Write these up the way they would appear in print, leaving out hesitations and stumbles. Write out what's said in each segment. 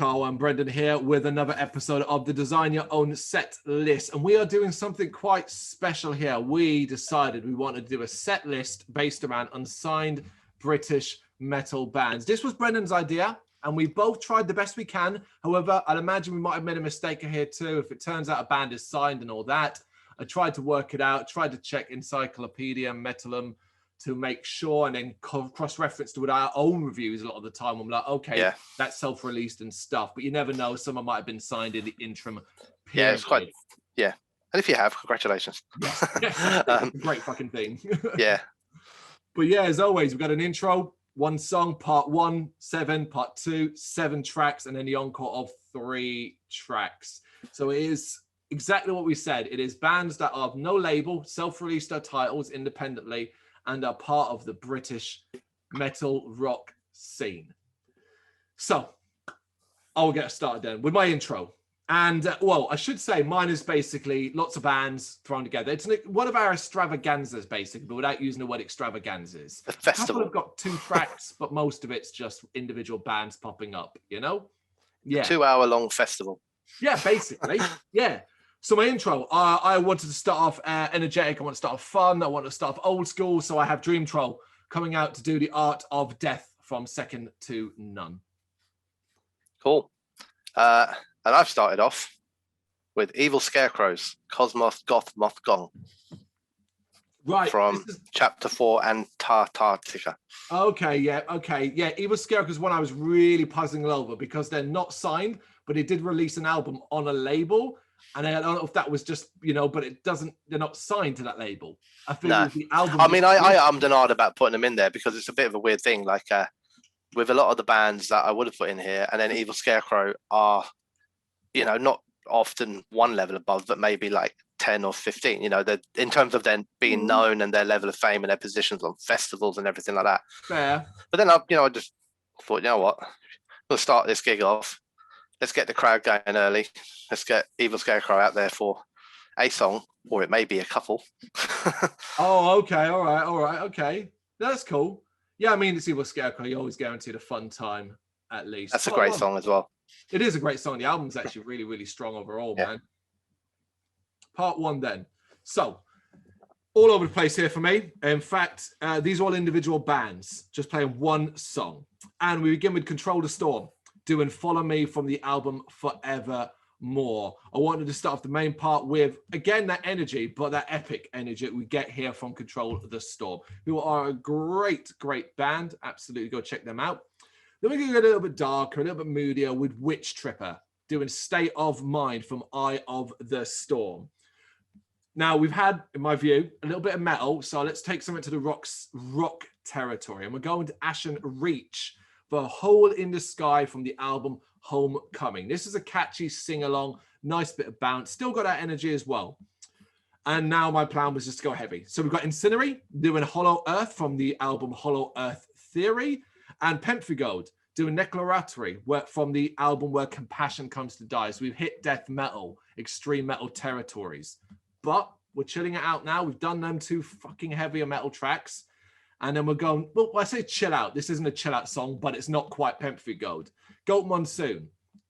Carl and Brendan here with another episode of the Design Your Own Set List. And we are doing something quite special here. We decided we wanted to do a set list based around unsigned British metal bands. This was Brendan's idea, and we both tried the best we can. However, I'd imagine we might have made a mistake here too. If it turns out a band is signed and all that, I tried to work it out, tried to check Encyclopedia, Metalum, to make sure, and then cross-reference to our own reviews a lot of the time. I'm like, okay, that's self-released and stuff, but you never know. Someone might have been signed in the interim period. Yeah, it's quite, and if you have, congratulations. Great fucking thing. Yeah. But yeah, as always, we've got an intro, one song, part 1, 7, part 2, 7 tracks, and then the encore of 3 tracks. So it is exactly what we said. It is bands that are of no label, self-released their titles independently, and are part of the British metal rock scene. So I'll get started then with my intro. And well, I should say mine is basically lots of bands thrown together. It's one of our extravaganzas, basically, but without using the word extravaganzas. A festival. I've got 2 tracks, but most of it's just individual bands popping up, you know? Yeah. 2-hour-long festival. Yeah, basically. Yeah. So my intro, I wanted to start off energetic. I want to start off fun. I want to start off old school. So I have Dream Troll coming out to do The Art of Death from Second to None. Cool. And I've started off with Evil Scarecrows, Cosmos Goth Moth Gong. Right. From Chapter 4 Antarctica. Okay, yeah. Evil Scarecrows is one I was really puzzling over because they're not signed, but they did release an album on a label. And I don't know if that was just, but it doesn't, they're not signed to that label. I feel the album. I mean, I ummed and ahed about putting them in there because it's a bit of a weird thing. Like with a lot of the bands that I would have put in here, and then Evil Scarecrow are, not often one level above, but maybe like 10 or 15, in terms of them being known and their level of fame and their positions on festivals and everything like that. Fair. But then I just thought, you know what, we'll start this gig off. Let's get the crowd going early. Let's get Evil Scarecrow out there for a song, or it may be a couple. Oh, okay. All right. Okay. That's cool. Yeah, I mean, it's Evil Scarecrow. You always guaranteed a fun time, at least. That's a great song as well. It is a great song. The album's actually really, really strong overall, man. Part 1 then. So, all over the place here for me. In fact, these are all individual bands, just playing one song. And we begin with Control the Storm, doing Follow Me from the album Forevermore. I wanted to start off the main part with, again, that energy, but that epic energy we get here from Control the Storm, who are a great, great band. Absolutely go check them out. Then we're going to get a little bit darker, a little bit moodier with Witch Tripper, doing State of Mind from Eye of the Storm. Now, we've had, in my view, a little bit of metal, so let's take something to the rock territory, and we're going to Ashen Reach for Hole in the Sky from the album Homecoming. This is a catchy sing-along, nice bit of bounce, still got that energy as well. And now my plan was just to go heavy. So we've got Incinerary doing Hollow Earth from the album Hollow Earth Theory, and Pemphigold doing Neclaratory from the album Where Compassion Comes to Die. So we've hit death metal, extreme metal territories. But we're chilling it out now. We've done them 2 fucking heavier metal tracks. And then we're going, well, I say chill out. This isn't a chill out song, but it's not quite Pemphigold. Goat Monsoon,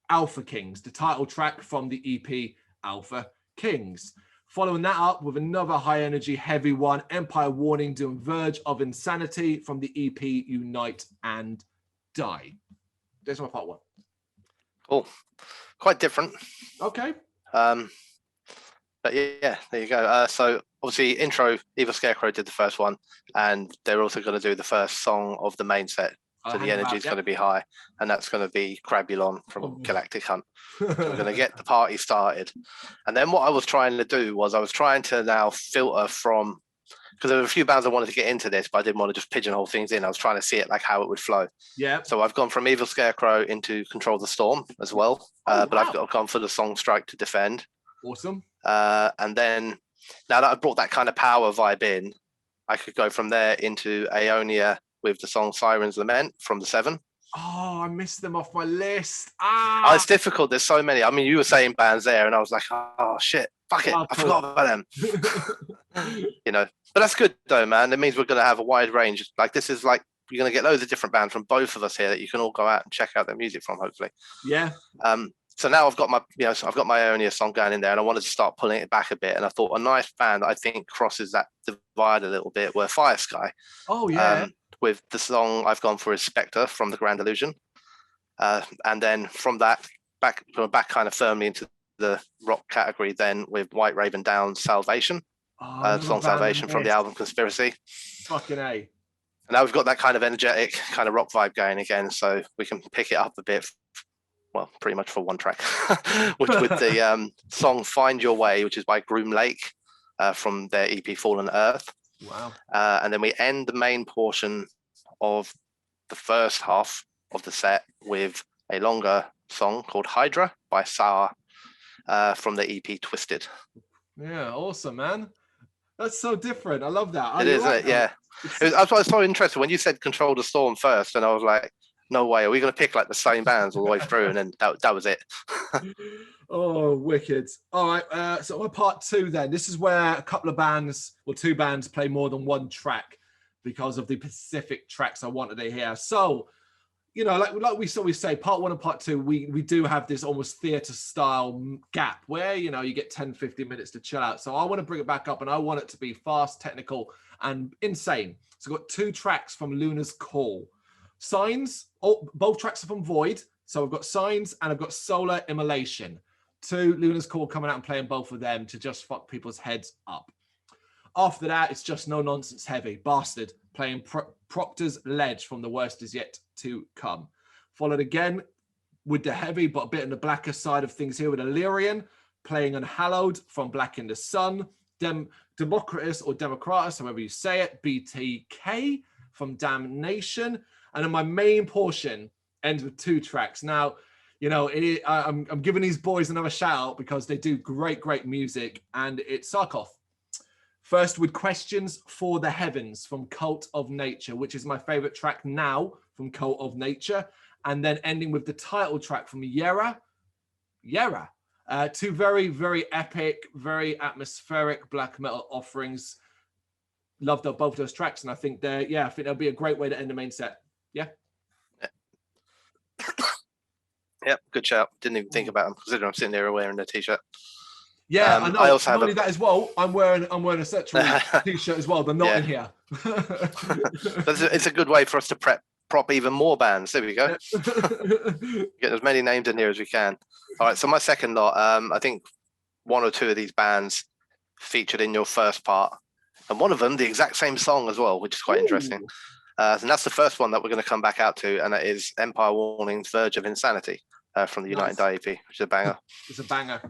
Alpha Kings, the title track from the EP Alpha Kings. Following that up with another high energy, heavy one, Empire Warning doing Verge of Insanity from the EP Unite and Die. There's my part 1. Cool. Quite different. Okay. But yeah, there you go. So obviously intro, Evil Scarecrow did the first one, and they're also going to do the first song of the main set. So the energy is going to be high, and that's going to be Crabulon from Galactic Hunt. So we're going to get the party started. And then what I was trying to do was I was trying to now filter from, because there were a few bands I wanted to get into this, but I didn't want to just pigeonhole things in. I was trying to see it like how it would flow. Yeah. So I've gone from Evil Scarecrow into Control the Storm as well. But I've gone for the song Strike to Defend. Awesome. And then now that I've brought that kind of power vibe in, I could go from there into Aeonia with the song Siren's Lament from the 7. Oh, I missed them off my list. Oh, it's difficult. There's so many. I mean, you were saying bands there, and I was like, oh shit, fuck it, I forgot about them. But that's good though, man. It means we're going to have a wide range. Like this is like you're going to get loads of different bands from both of us here that you can all go out and check out their music from, hopefully. Yeah. So now I've got my, so I've got my Ionia song going in there, and I wanted to start pulling it back a bit. And I thought a nice band that I think crosses that divide a little bit were Fire Sky. Oh yeah. With the song I've gone for is Spectre from The Grand Illusion. And then from that, back kind of firmly into the rock category then with White Raven Down's Salvation. Song Salvation from the album Conspiracy. Fucking A. And now we've got that kind of energetic kind of rock vibe going again, so we can pick it up a bit, well, pretty much for one track, with the song Find Your Way, which is by Groom Lake from their EP Fallen Earth. Wow. And then we end the main portion of the first half of the set with a longer song called Hydra by Sour from the EP Twisted. Yeah, awesome, man. That's so different. I love that. It is, isn't it? Yeah. I was so interested when you said Control the Storm first, and I was like, no way, are we going to pick like the same bands all the way through? And then that was it. Oh, wicked. All right. So my part two then. This is where a couple of bands, or two bands, play more than one track because of the specific tracks I wanted to hear. So, you know, like we always say, part one and part two, we do have this almost theatre style gap where, you know, you get 10, 15 minutes to chill out. So I want to bring it back up, and I want it to be fast, technical, and insane. So I've got two tracks from Luna's Call. Signs, both tracks are from Void. So I've got Signs and I've got Solar Immolation. Two, Luna's Call coming out and playing both of them to just fuck people's heads up. After that, it's just No Nonsense Heavy. Bastard playing Proctor's Ledge from The Worst Is Yet to Come. Followed again with the heavy, but a bit on the blacker side of things here with Illyrian playing Unhallowed from Black in the Sun. Democritus or Democratus, however you say it. BTK from Damnation. And then my main portion ends with two tracks. Now, you know, I'm giving these boys another shout out because they do great music, and it's Sarkoff. First with Questions for the Heavens from Cult of Nature, which is my favorite track now from Cult of Nature. And then ending with the title track from Yera. Two very epic, very atmospheric black metal offerings. Loved both those tracks, and I think that'll be a great way to end the main set. Yeah. Yep, good shout. Didn't even think about them, considering I'm sitting there wearing a t-shirt. Yeah, I know. I also have that as well. I'm wearing a Central t-shirt as well, but not in here. It's a good way for us to prop even more bands. There we go. Get as many names in here as we can. All right, so my second lot, I think one or two of these bands featured in your first part, and one of them the exact same song as well, which is quite interesting. And that's the first one that we're going to come back out to, and that is Empire Warning's Verge of Insanity from the United Die EP, which is a banger. It's a banger.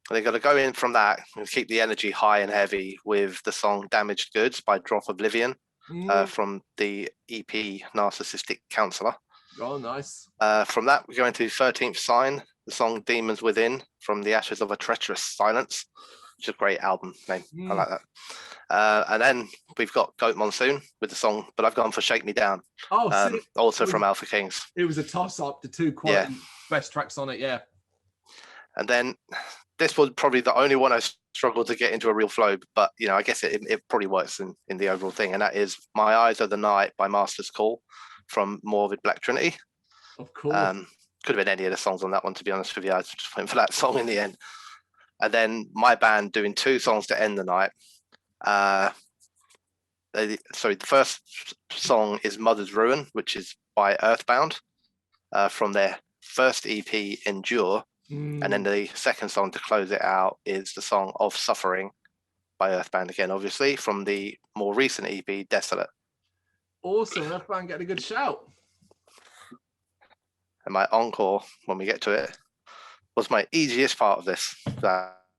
They're going to go in from that and keep the energy high and heavy with the song Damaged Goods by Drop Oblivion from the EP Narcissistic Counselor. Oh, nice. From that, we go into 13th Sign, the song Demons Within from The Ashes of a Treacherous Silence, which is a great album name. I like that. And then we've got Goat Monsoon with the song, but I've gone for Shake Me Down. Oh, also from Alpha Kings. It was a toss-up, the two quality best tracks on it, yeah. And then this was probably the only one I struggled to get into a real flow, but you know, I guess it probably works in the overall thing, and that is My Eyes Are the Night by Master's Call from Morbid Black Trinity. Of course. Could have been any of the songs on that one, to be honest with you. I just went for that song in the end. And then my band doing two songs to end the night. The first song is Mother's Ruin, which is by Earthbound from their first EP, Endure. And then the second song to close it out is the song Of Suffering by Earthbound again, obviously, from the more recent EP, Desolate. Awesome. Earthbound getting a good shout. And my encore, when we get to it, was my easiest part of this.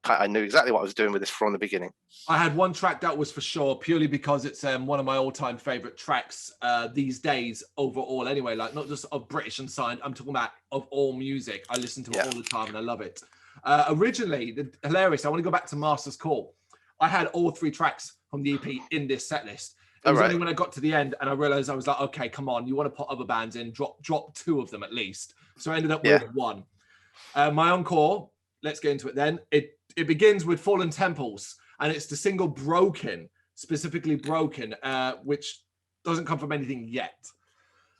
I knew exactly what I was doing with this from the beginning. I had one track that was for sure, purely because it's one of my all-time favorite tracks these days overall anyway, like not just of British Unsigned, I'm talking about of all music. I listen to it all the time and I love it. Originally, hilarious, I want to go back to Master's Call. I had all three tracks from the EP in this set list. It was only when I got to the end and I realized I was like, okay, come on, you want to put other bands in, drop two of them at least. So I ended up with one. My encore, let's get into it then. It begins with Fallen Temples, and it's the single Broken, specifically Broken, which doesn't come from anything yet.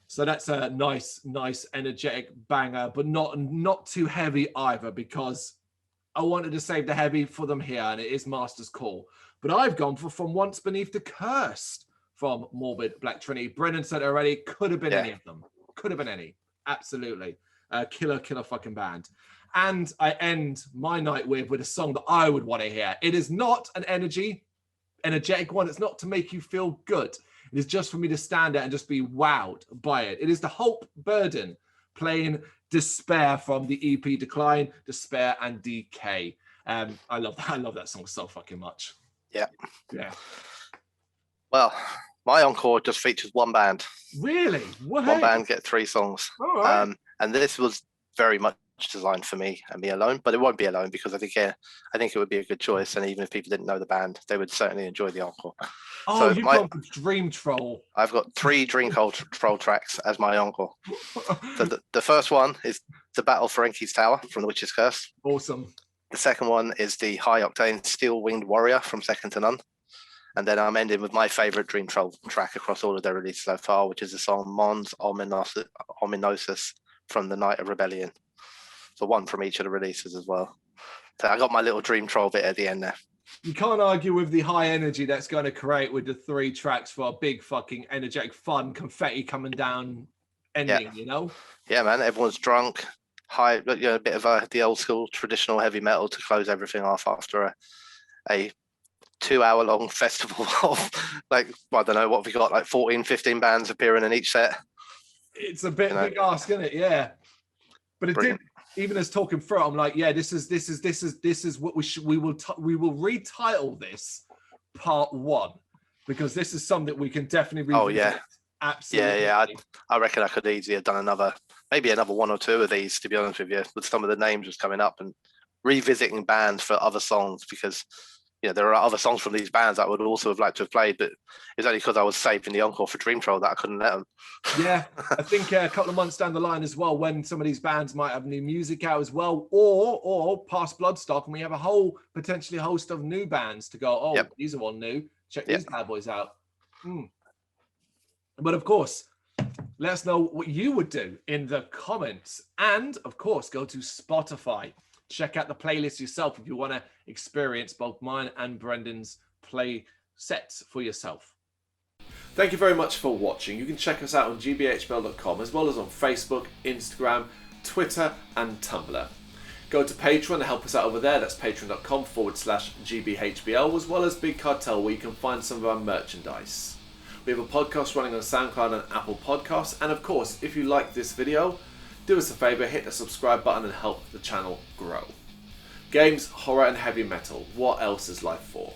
So that's a nice energetic banger, but not too heavy either, because I wanted to save the heavy for them here, and it is Master's Call. But I've gone for From Once Beneath the Curse from Morbid Black Trinity. Brendan said it already, could have been any of them. Could have been any. Absolutely. Killer fucking band. And I end my night with a song that I would want to hear. It is not an energetic one. It's not to make you feel good. It is just for me to stand there and just be wowed by it. It is the Hope Burden playing Despair from the EP Decline, Despair and Decay. I love that. I love that song so fucking much. Yeah. Well, my encore just features one band. Really? One band get 3 songs. All right. And this was very much designed for me and me alone, but it won't be alone, because I think it would be a good choice, and even if people didn't know the band, they would certainly enjoy the encore. Oh, so you've gone for Dream Troll. I've got 3 Dream Troll tracks as my encore. So the first one is The Battle for Enki's Tower from The Witch's Curse. Awesome. The second one is the high octane Steel Winged Warrior from Second to None. And then I'm ending with my favorite Dream Troll track across all of their releases so far, which is the song Mons Ominosus from The Night of Rebellion. So one from each of the releases as well. So I got my little Dream Troll bit at the end there. You can't argue with the high energy that's going to create with the 3 tracks for a big fucking energetic fun confetti coming down ending, you know? Yeah, man. Everyone's drunk, high, a bit of the old school traditional heavy metal to close everything off after a 2-hour-long festival of, like, I don't know, what have we got, like 14, 15 bands appearing in each set. It's a bit big ask, isn't it? Yeah. But it Brilliant. Did. Even as talking through, I'm like, yeah, this is what we will retitle this Part 1, because this is something we can definitely revisit. Oh yeah, absolutely. Yeah. I reckon I could easily have done maybe another 1 or 2 of these, to be honest with you, with some of the names just coming up and revisiting bands for other songs, because there are other songs from these bands that I would also have liked to have played, but it's only because I was saving the encore for Dream Troll that I couldn't let them. Yeah, I think a couple of months down the line as well, when some of these bands might have new music out as well, or past Bloodstock, and we have potentially a host of new bands to go, these are all new. Check these bad boys out. But of course, let us know what you would do in the comments. And of course, go to Spotify. Check out the playlist yourself if you want to experience both mine and Brendan's play sets for yourself. Thank you very much for watching. You can check us out on gbhbl.com, as well as on Facebook, Instagram, Twitter and Tumblr. Go to Patreon to help us out over there. That's patreon.com/gbhbl, as well as Big Cartel, where you can find some of our merchandise. We have a podcast running on SoundCloud and Apple Podcasts. And of course, if you like this video, do us a favour, hit the subscribe button and help the channel grow. Games, horror and heavy metal, what else is life for?